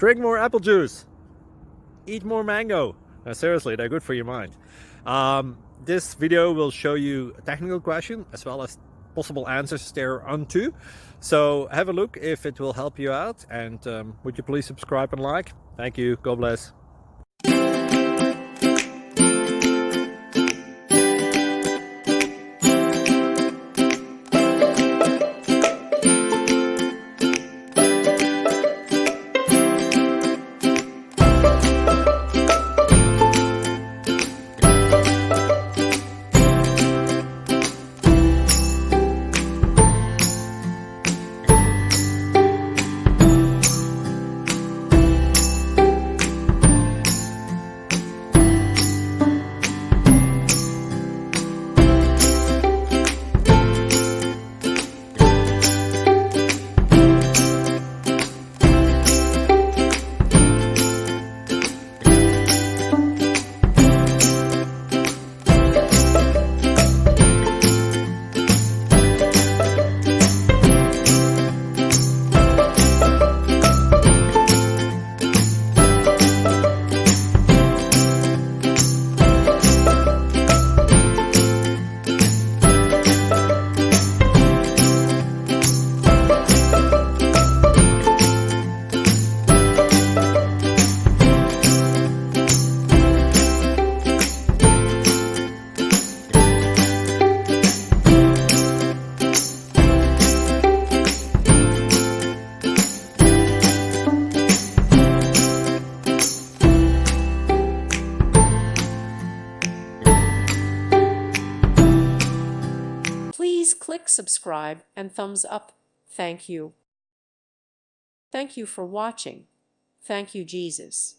Drink more apple juice. Eat more mango. Seriously, they're good for your mind. This video will show you a technical question as well as possible answers thereunto. So have a look if it will help you out, and would you please subscribe and like? Thank you. God bless. Please click subscribe and thumbs up. Thank you. Thank you for watching. Thank you, Jesus.